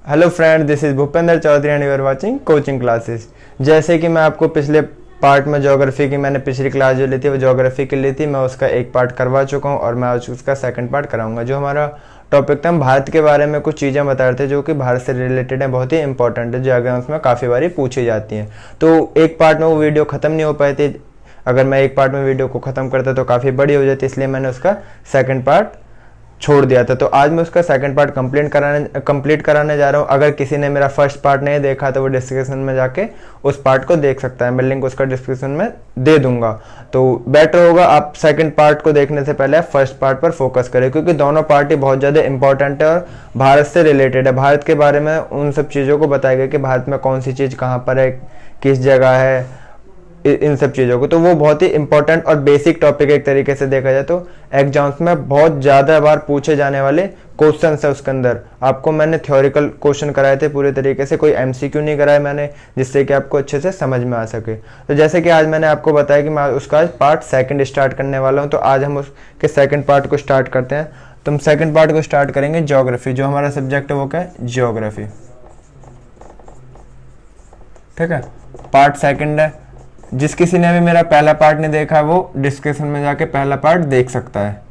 Hello friend, this is Bhupendra Chaudhary and you are watching coaching classes. जैसे कि मैं आपको पिछले पार्ट में ज्योग्राफी की मैंने पिछली क्लास जो ली थी वो ज्योग्राफी की ली थी, मैं उसका एक पार्ट करवा चुका हूँ और मैं आज उसका सेकंड पार्ट कराऊंगा। जो हमारा टॉपिक था, हम भारत के बारे में कुछ चीज़ें बता रहे थे जो कि भारत से रिलेटेड है, बहुत ही इंपॉर्टेंट है, जो एग्जाम्स में काफ़ी बारी पूछी जाती हैं। तो एक पार्ट में वो वीडियो ख़त्म नहीं हो पाई थी, अगर मैं एक पार्ट में वीडियो को ख़त्म करता तो काफ़ी बड़ी हो जाती, इसलिए मैंने उसका सेकंड पार्ट छोड़ दिया था। तो आज मैं उसका सेकंड पार्ट कंप्लीट कराने जा रहा हूँ। अगर किसी ने मेरा फर्स्ट पार्ट नहीं देखा तो वो डिस्क्रिप्शन में जाके उस पार्ट को देख सकता है, मैं लिंक उसका डिस्क्रिप्शन में दे दूंगा। तो बेटर होगा आप सेकंड पार्ट को देखने से पहले फर्स्ट पार्ट पर फोकस करें, क्योंकि दोनों पार्ट ही बहुत ज़्यादा इंपॉर्टेंट है और भारत से रिलेटेड है। भारत के बारे में उन सब चीज़ों को बताया गया कि भारत में कौन सी चीज़ कहाँ पर है, किस जगह है, इन सब चीज़ों को। तो वो बहुत ही इंपॉर्टेंट और बेसिक टॉपिक एक तरीके से देखा जाए तो एग्जाम्स में बहुत ज़्यादा बार पूछे जाने वाले क्वेश्चन है। उसके अंदर आपको मैंने थ्योरिकल क्वेश्चन कराए थे पूरे तरीके से, कोई एमसीक्यू नहीं कराए मैंने, जिससे कि आपको अच्छे से समझ में आ सके। तो जैसे कि आज मैंने आपको बताया कि मैं उसका आज पार्ट सेकंड स्टार्ट करने वाला हूँ, तो आज हम उसके सेकंड पार्ट को स्टार्ट करते हैं। तो हम सेकंड पार्ट को स्टार्ट करेंगे ज्योग्राफी। जो हमारा सब्जेक्ट है वो क्या है? ज्योग्राफी। ठीक है, पार्ट सेकंड है। जिस किसी ने भी मेरा पहला पार्ट नहीं देखा वो डिस्क्रिप्शन में जाके पहला पार्ट देख सकता है।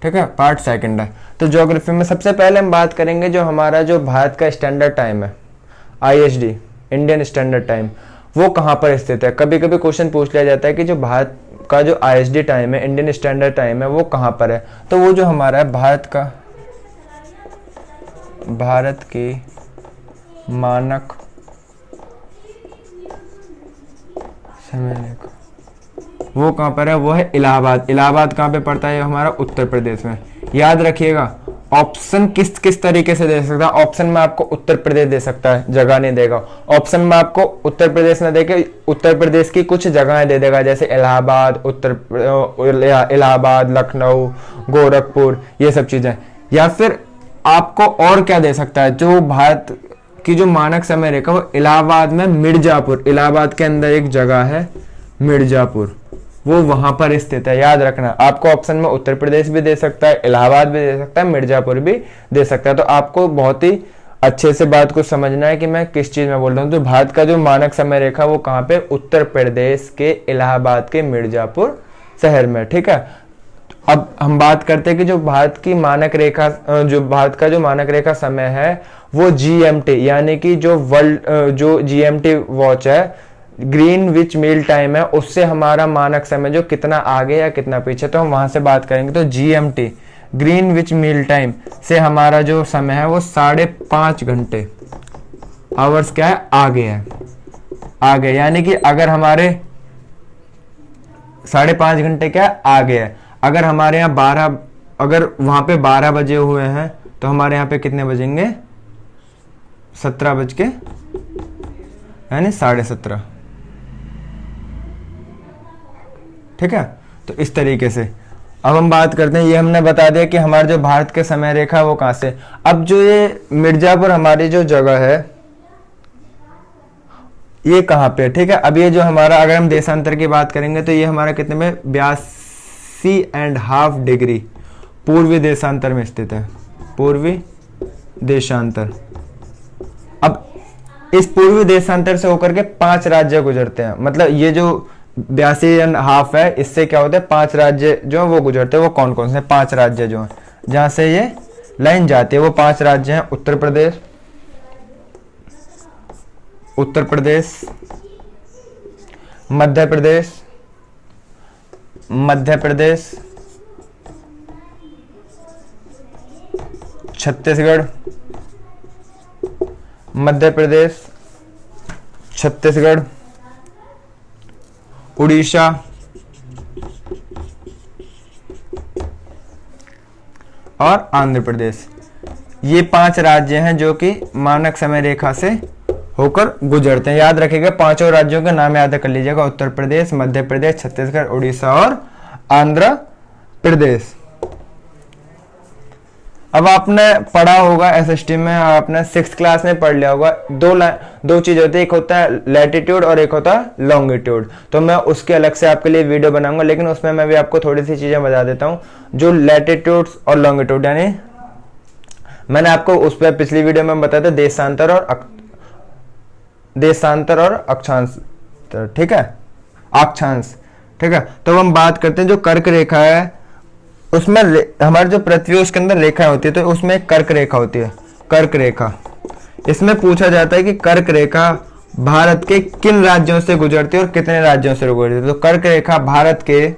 ठीक है, पार्ट सेकंड है। तो ज्योग्राफी में सबसे पहले हम बात करेंगे जो हमारा जो भारत का स्टैंडर्ड टाइम है, ISD, इंडियन स्टैंडर्ड टाइम, वो कहाँ पर स्थित है। कभी कभी क्वेश्चन पूछ लिया जाता है कि जो भारत का जो ISD टाइम है, इंडियन स्टैंडर्ड टाइम है, वो कहाँ पर है। तो वो जो हमारा है भारत की मानक वो कहाँ पर है? वो है इलाहाबाद। इलाहाबाद कहाँ पे पड़ता है? हमारा उत्तर प्रदेश में। याद रखिएगा, ऑप्शन किस किस तरीके से दे सकता है। ऑप्शन में आपको उत्तर प्रदेश दे सकता है, जगह नहीं देगा। ऑप्शन में आपको उत्तर प्रदेश न देके उत्तर प्रदेश की कुछ जगहें दे देगा, जैसे इलाहाबाद, इलाहाबाद, लखनऊ, गोरखपुर, ये सब चीजें। या फिर आपको और क्या दे सकता है, जो भारत की जो मानक समय रेखा वो इलाहाबाद में मिर्जापुर, इलाहाबाद के अंदर एक जगह है मिर्जापुर, वो वहां पर स्थित है। याद रखना, आपको ऑप्शन में उत्तर प्रदेश भी दे सकता है, इलाहाबाद भी दे सकता है, मिर्जापुर भी दे सकता है। तो आपको बहुत ही अच्छे से बात को समझना है कि मैं किस चीज में बोल रहा हूँ। तो भारत का जो मानक समय रेखा वो कहाँ पे? उत्तर प्रदेश के इलाहाबाद के मिर्जापुर शहर में। ठीक है, अब हम बात करते हैं कि जो भारत की मानक रेखा, जो भारत का जो मानक रेखा समय है वो GMT, यानी कि जो जो GMT वॉच है, ग्रीनविच मील टाइम है, उससे हमारा मानक समय जो कितना आगे या कितना पीछे, तो हम वहां से बात करेंगे। तो GMT, ग्रीनविच मील टाइम से हमारा जो समय है वो 5.5 घंटे, आवर्स क्या है? आगे है, आगे। यानी कि अगर हमारे 5.5 घंटे क्या है? आगे है। अगर हमारे यहाँ 12, अगर वहां पे 12 बजे हुए हैं तो हमारे यहाँ पे कितने बजेंगे? 17 बज के यानी 17:30। ठीक है, तो इस तरीके से अब हम बात करते हैं। ये हमने बता दिया कि हमारे जो भारत के समय रेखा वो कहां से। अब जो ये मिर्जापुर हमारी जो जगह है ये कहां पे? ठीक है, अब ये जो हमारा, अगर हम देशांतर की बात करेंगे तो ये हमारा कितने में? 82.5 डिग्री पूर्वी देशांतर में स्थित है, पूर्वी देशांतर। अब इस पूर्वी देशांतर से होकर के 5 राज्य गुजरते हैं, मतलब ये जो 82.5 है, इससे क्या होता है? 5 राज्य जो है वो गुजरते हैं। वो कौन कौन से? 5 राज्य जो है जहां से ये लाइन जाती है, वो 5 राज्य हैं। उत्तर प्रदेश, मध्य प्रदेश, छत्तीसगढ़, मध्य प्रदेश, छत्तीसगढ़, उड़ीसा और आंध्र प्रदेश। ये 5 राज्य हैं जो कि मानक समय रेखा से होकर गुजरते हैं। याद रखिएगा, 5 राज्यों के नाम याद कर लीजिएगा: उत्तर प्रदेश, मध्य प्रदेश, छत्तीसगढ़, उड़ीसा और आंध्र प्रदेश। अब आपने पढ़ा होगा SST में, आपने 6th क्लास में पढ़ लिया होगा, दो चीज होती है, एक होता है लैटिट्यूड और एक होता है लॉन्गिट्यूड। तो मैं उसके अलग से आपके लिए वीडियो बनाऊंगा, लेकिन उसमें मैं भी आपको थोड़ी सी चीजें बता देता हूँ। जो लैटिट्यूड और लॉन्गिट्यूड यानी मैंने आपको उस पर पिछली वीडियो में बताया था देशांतर और अक्षांश, ठीक है, अक्षांश, ठीक है। तो हम बात करते हैं जो कर्क रेखा है, उसमें हमारी जो पृथ्वी उसके अंदर रेखा होती है, तो उसमें एक कर्क रेखा होती है, कर्क रेखा। इसमें पूछा जाता है कि कर्क रेखा भारत के किन राज्यों से गुजरती है और कितने राज्यों से गुजरती है। तो कर्क रेखा भारत के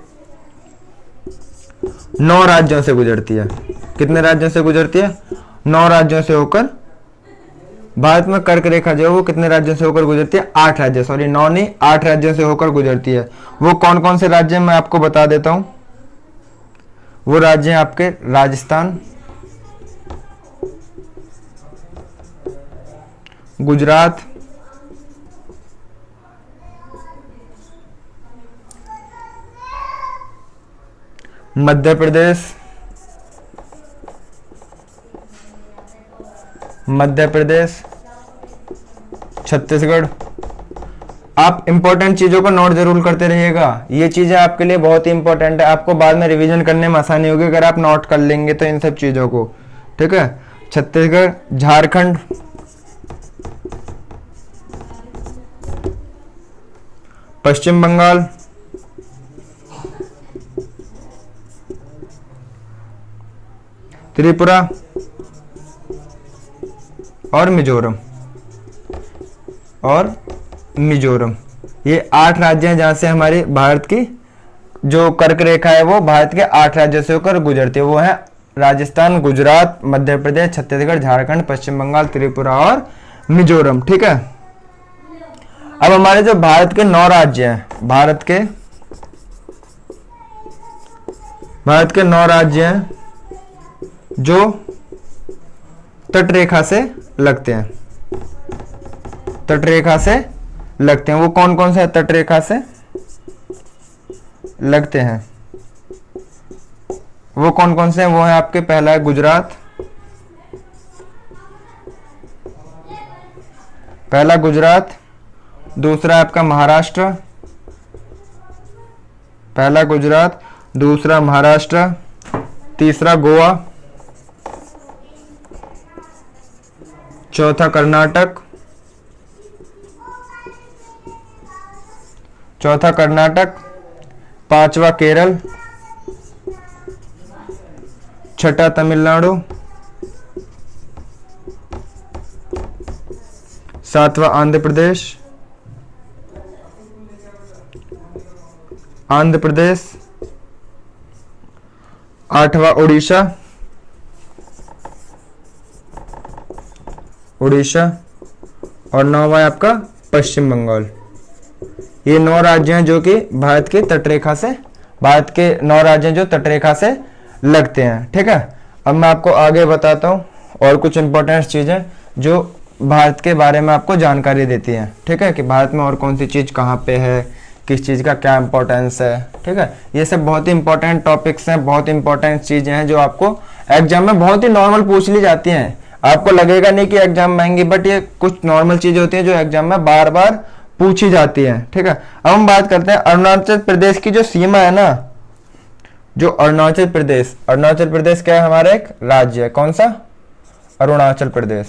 9 राज्यों से गुजरती है। कितने राज्यों से गुजरती है? 9 राज्यों से होकर। भारत में कर्क रेखा जो है वो कितने राज्यों से होकर गुजरती है? 8 राज्य, सॉरी 9 नहीं, 8 राज्यों से होकर गुजरती है। वो कौन कौन से राज्य मैं आपको बता देता हूं। वो राज्य हैं आपके राजस्थान, गुजरात, मध्य प्रदेश, छत्तीसगढ़। आप इंपॉर्टेंट चीजों को नोट जरूर करते रहिएगा, ये चीजें आपके लिए बहुत ही इंपॉर्टेंट है, आपको बाद में रिवीजन करने में आसानी होगी अगर आप नोट कर लेंगे तो इन सब चीजों को, ठीक है। छत्तीसगढ़, झारखंड, पश्चिम बंगाल, त्रिपुरा और मिजोरम। ये 8 राज्य हैं जहां से हमारी भारत की जो कर्क रेखा है वो भारत के 8 राज्यों से होकर गुजरती है। वो है राजस्थान, गुजरात, मध्य प्रदेश, छत्तीसगढ़, झारखंड, पश्चिम बंगाल, त्रिपुरा और मिजोरम, ठीक है। अब हमारे जो भारत के 9 राज्य हैं, भारत के 9 राज्य हैं जो तट रेखा से लगते हैं, वो कौन कौन से तट रेखा से लगते हैं? वो कौन कौन से हैं? वो है आपके, पहला है गुजरात, दूसरा है आपका महाराष्ट्र, दूसरा महाराष्ट्र, तीसरा गोवा, चौथा कर्नाटक, पांचवा केरल, छठा तमिलनाडु, सातवां आंध्र प्रदेश, आठवां उड़ीसा, और 9वां आपका पश्चिम बंगाल। ये 9 राज्य हैं जो कि भारत के 9 राज्य हैं जो तटरेखा से लगते हैं, ठीक है। अब मैं आपको आगे बताता हूँ और कुछ इंपॉर्टेंट चीजें जो भारत के बारे में आपको जानकारी देती हैं, ठीक है, कि भारत में और कौन सी चीज कहाँ पे है, किस चीज का क्या इंपॉर्टेंस है, ठीक है। ये सब बहुत ही इंपॉर्टेंट टॉपिक्स हैं, बहुत इंपॉर्टेंट चीजें हैं जो आपको एग्जाम में बहुत ही नॉर्मल पूछ ली जाती हैं। आपको लगेगा नहीं कि एग्जाम महंगी, बट ये कुछ नॉर्मल चीजें होती हैं जो एग्जाम में बार बार पूछी जाती हैं, ठीक है। अब हम बात करते हैं अरुणाचल प्रदेश की जो सीमा है ना, जो अरुणाचल प्रदेश क्या है? हमारा एक राज्य है, कौन सा? अरुणाचल प्रदेश।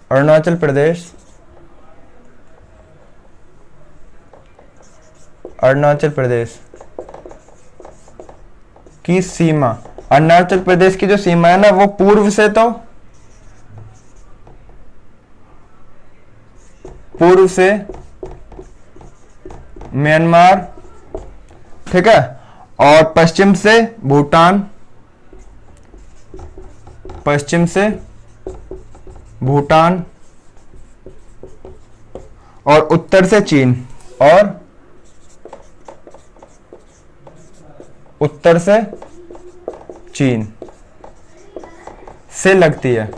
अरुणाचल प्रदेश की सीमा, अरुणाचल प्रदेश की जो सीमा है ना वो पूर्व से म्यांमार, ठीक है, और पश्चिम से भूटान, और उत्तर से चीन, से लगती है।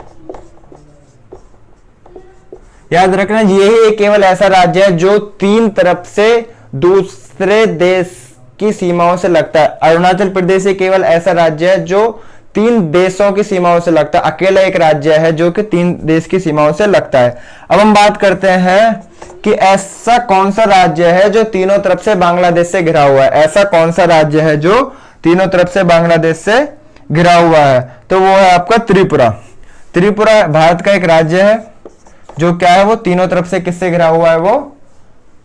याद रखना, यही केवल ऐसा राज्य है जो 3 तरफ से दूसरे देश की सीमाओं से लगता है। अरुणाचल प्रदेश केवल ऐसा राज्य है जो 3 देशों की सीमाओं से लगता है, अकेला एक राज्य है जो कि 3 देश की सीमाओं से लगता है। अब हम बात करते हैं कि ऐसा कौन सा राज्य है जो तीनों तरफ से बांग्लादेश से घिरा हुआ है। ऐसा कौन सा राज्य है जो तीनों तरफ से बांग्लादेश से घिरा हुआ है, तो वो है आपका त्रिपुरा। त्रिपुरा भारत का एक राज्य है जो क्या है, वो तीनों तरफ से किससे घिरा हुआ है, वो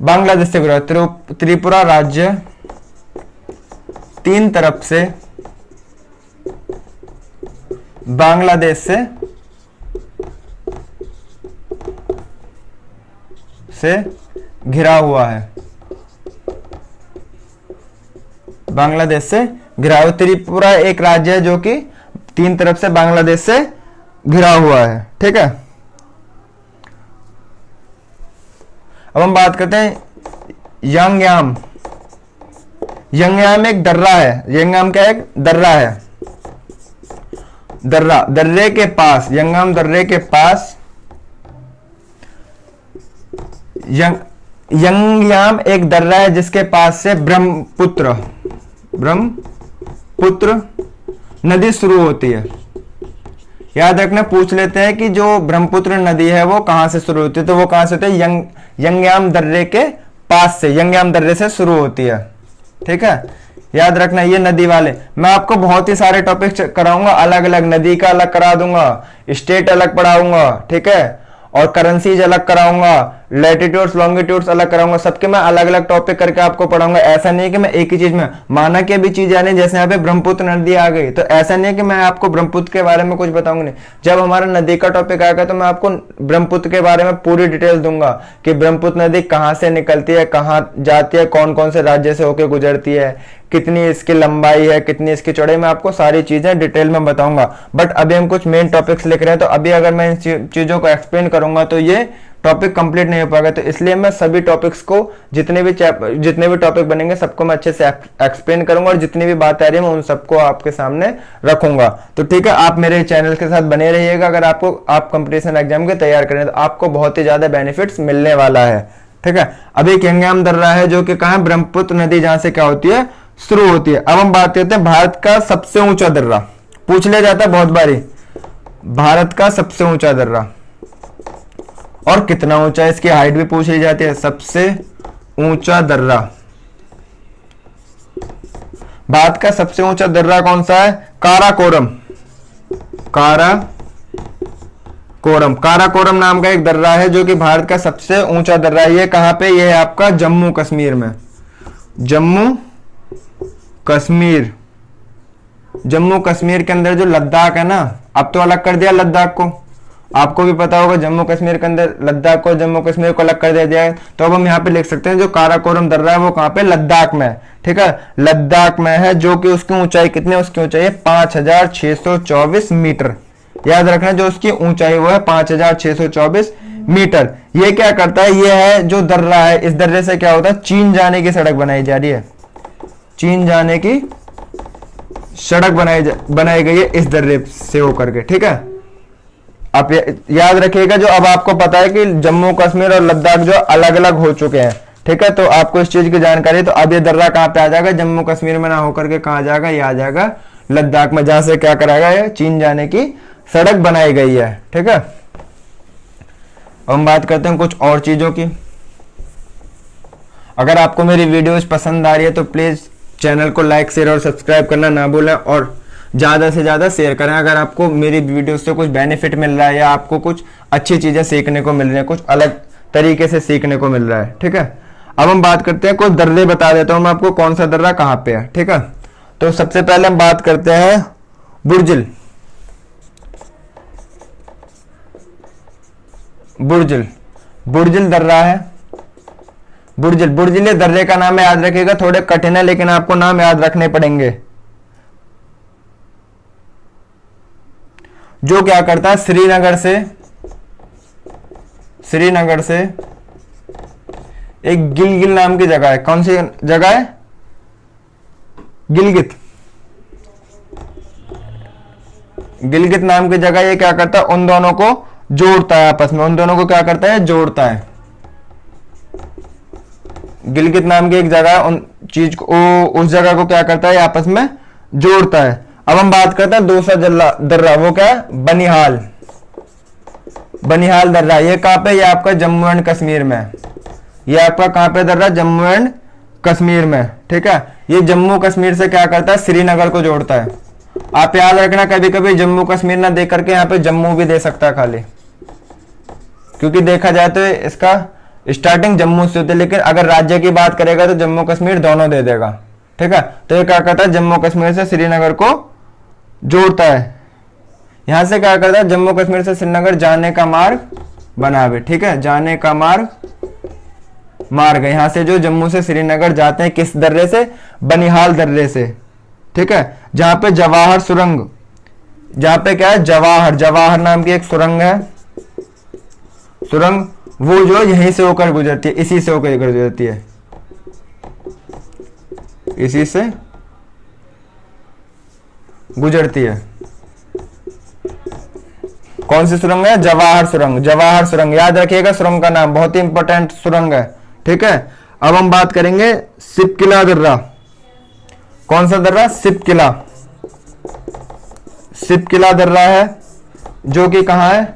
बांग्लादेश से घिरा। त्रिपुरा राज्य तीन तरफ से बांग्लादेश से घिरा हुआ है, बांग्लादेश से घिरा हुआ। त्रिपुरा एक राज्य है जो कि तीन तरफ से बांग्लादेश से घिरा हुआ है, ठीक है। अब हम बात करते हैं यंगयाम। यंगयाम एक दर्रा है। यंगयाम क्या है, एक दर्रा है। दर्रे के पास, यंगयाम दर्रे के पास यंगयाम एक दर्रा है जिसके पास से ब्रह्मपुत्र नदी शुरू होती है। याद रखना, पूछ लेते हैं कि जो ब्रह्मपुत्र नदी है वो कहां से शुरू होती है, तो वो कहां से होती है, यंगयाम दर्रे के पास से, यंगयाम दर्रे से शुरू होती है, ठीक है। याद रखना ये नदी वाले, मैं आपको बहुत ही सारे टॉपिक्स कराऊंगा, अलग अलग नदी का अलग करा दूंगा, स्टेट अलग पढ़ाऊंगा, ठीक है, और करेंसीज अलग कराऊंगा, लैटिट्यूड्स लॉन्गिट्यूड्स अलग कराऊंगा, सबके मैं अलग अलग टॉपिक करके आपको पढ़ाऊंगा। ऐसा नहीं है कि मैं एक ही चीज में, माना कि अभी चीज आने जैसे यहाँ पे ब्रह्मपुत्र नदी आ गई, तो ऐसा नहीं है कि मैं आपको ब्रह्मपुत्र के बारे में कुछ बताऊंगा नहीं। जब हमारा नदी का टॉपिक आएगा तो मैं आपको ब्रह्मपुत्र के बारे में पूरी डिटेल दूंगा कि ब्रह्मपुत्र नदी कहाँ से निकलती है, कहाँ जाती है, कौन कौन से राज्य से होकर गुजरती है, कितनी इसकी लंबाई है, कितनी इसकी चौड़ाई, मैं आपको सारी चीजें डिटेल में बताऊंगा। बट अभी हम कुछ मेन टॉपिक्स लिख रहे हैं, तो अभी अगर मैं इन चीजों को एक्सप्लेन करूंगा तो ये टॉपिक कंप्लीट नहीं हो पाएगा। तो इसलिए मैं सभी टॉपिक्स को, जितने भी टॉपिक बनेंगे सबको मैं अच्छे से एक्सप्लेन करूंगा, और जितनी भी बात आ रही है मैं उन सबको आपके सामने रखूंगा। तो ठीक है, आप मेरे चैनल के साथ बने रहिएगा। अगर आप कंपटीशन एग्जाम के तैयार करें तो आपको बहुत ही ज्यादा बेनिफिट्स मिलने वाला है, ठीक है। अभी एक यंगयाम दर्रा है जो कि कहां है, ब्रह्मपुत्र नदी जहां से क्या होती है, शुरू होती है। अब हम बात करते हैं भारत का सबसे ऊंचा दर्रा। पूछ लिया जाता है बहुत बारी, भारत का सबसे ऊंचा दर्रा और कितना ऊंचा है, इसकी हाइट भी पूछ ली जाती है। सबसे ऊंचा दर्रा, भारत का सबसे ऊंचा दर्रा कौन सा है, काराकोरम। काराकोरम नाम का एक दर्रा है जो कि भारत का सबसे ऊंचा दर्रा है। ये कहां पे, ये है आपका जम्मू कश्मीर में। जम्मू कश्मीर के अंदर जो लद्दाख है ना, अब तो अलग कर दिया लद्दाख को, आपको भी पता होगा जम्मू कश्मीर के अंदर लद्दाख को, जम्मू कश्मीर को अलग कर दिया है। तो अब हम यहाँ पे लिख सकते हैं जो काराकोरम दर्रा है वो कहाँ पे, लद्दाख में, ठीक है, लद्दाख में है। जो कि उसकी ऊंचाई कितनी है, उसकी ऊंचाई है 5624 मीटर। याद रखना, जो उसकी ऊंचाई वो है 5624 मीटर। ये क्या करता है, ये है जो दर्रा है, इस दर्रे से क्या होता है, चीन जाने की सड़क बनाई जा रही है। चीन जाने की सड़क बनाई गई है इस दर्रे से होकर के, ठीक है। आप याद रखिएगा, जो अब आपको पता है कि जम्मू कश्मीर और लद्दाख जो अलग अलग हो चुके हैं, ठीक है, तो आपको इस चीज की जानकारी। तो अब ये दर्रा कहां पे आ जाएगा, जम्मू कश्मीर में ना होकर के कहां जाएगा, ये आ जाएगा लद्दाख में, जहां से क्या कराएगा, ये चीन जाने की सड़क बनाई गई है, ठीक है। हम बात करते हैं कुछ और चीजों की। अगर आपको मेरी वीडियोस पसंद आ रही है तो प्लीज चैनल को लाइक, शेयर और सब्सक्राइब करना ना भूलें, और ज्यादा से ज्यादा शेयर करें। अगर आपको मेरी वीडियो से कुछ बेनिफिट मिल रहा है या आपको कुछ अच्छी चीजें सीखने को मिल रही है, कुछ अलग तरीके से सीखने को मिल रहा है, ठीक है। अब हम बात करते हैं, कुछ दर्रे बता देता हूं मैं आपको, कौन सा दर्रा कहां पे है, ठीक है। तो सबसे पहले हम बात करते हैं बुर्जिल दर्रा है। बुर्जिल ये दर्रे का नाम है, याद रखिएगा, थोड़े कठिन है लेकिन आपको नाम याद रखने पड़ेंगे। जो क्या करता है, श्रीनगर से एक गिलगित नाम की जगह है। कौन सी जगह है, गिलगित नाम की जगह। ये क्या करता है, उन दोनों को जोड़ता है आपस में, उन दोनों को क्या करता है, जोड़ता है। गिलगित नाम की एक जगह है, उन चीज को, उस जगह को क्या करता है, आपस में जोड़ता है। अब हम बात करते हैं दूसरा दर्रा, वो क्या है, बनिहाल दर्रा। ये कहां पे, ये आपका जम्मू एंड कश्मीर में। ये आपका कहां पे दर्रा, जम्मू एंड कश्मीर में, ठीक है। ये जम्मू कश्मीर से क्या करता है, श्रीनगर को जोड़ता है। आप याद रखना, कभी कभी जम्मू कश्मीर ना दे करके यहाँ पे जम्मू भी दे सकता है खाली, क्योंकि देखा जाए तो इसका स्टार्टिंग जम्मू से होती है, लेकिन अगर राज्य की बात करेगा तो जम्मू कश्मीर दोनों दे देगा, ठीक है। तो ये क्या करता है, जम्मू कश्मीर से श्रीनगर को जोड़ता है। यहां से क्या करता है, जम्मू कश्मीर से श्रीनगर जाने का मार्ग बनावे, ठीक है, जाने का मार्ग यहां से जो जम्मू से श्रीनगर जाते हैं, किस दर्रे से, बनिहाल दर्रे से, ठीक है। जहां पे जवाहर सुरंग, जहां पे क्या है, जवाहर नाम की एक सुरंग है, सुरंग वो जो यहीं से होकर गुजरती है, इसी से होकर गुजरती है, इसी से गुजरती है। कौन सी सुरंग है, जवाहर सुरंग याद रखिएगा, सुरंग का नाम बहुत ही इंपॉर्टेंट सुरंग है, ठीक है। अब हम बात करेंगे सिपकिला दर्रा। कौन सा दर्रा, सिपकिला दर्रा है, जो कि कहां है,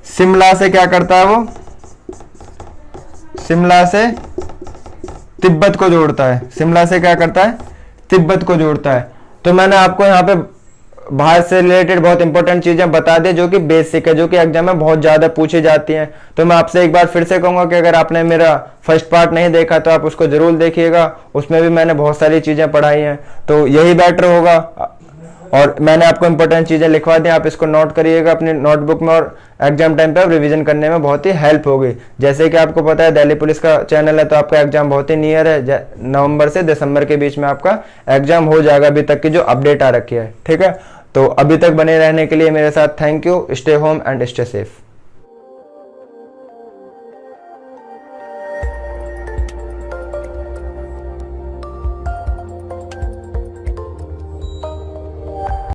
शिमला से क्या करता है, वो शिमला से तिब्बत को जोड़ता है, शिमला से क्या करता है, तिब्बत को जोड़ता है। तो मैंने आपको यहाँ पे भारत से रिलेटेड बहुत इंपॉर्टेंट चीजें बता दी, जो कि बेसिक है, जो कि एग्जाम में बहुत ज्यादा पूछी जाती हैं। तो मैं आपसे एक बार फिर से कहूंगा कि अगर आपने मेरा फर्स्ट पार्ट नहीं देखा तो आप उसको जरूर देखिएगा, उसमें भी मैंने बहुत सारी चीजें पढ़ाई हैं, तो यही बेटर होगा। और मैंने आपको इंपॉर्टेंट चीजें लिखवा दी, आप इसको नोट करिएगा अपनी नोटबुक में, और एग्जाम टाइम पे आप रिवीजन करने में बहुत ही हेल्प होगी। जैसे कि आपको पता है दिल्ली पुलिस का चैनल है, तो आपका एग्जाम बहुत ही नियर है, नवंबर से दिसंबर के बीच में आपका एग्जाम हो जाएगा, अभी तक की जो अपडेट आ रखी है, ठीक है। तो अभी तक बने रहने के लिए मेरे साथ thank you. Stay home and stay safe.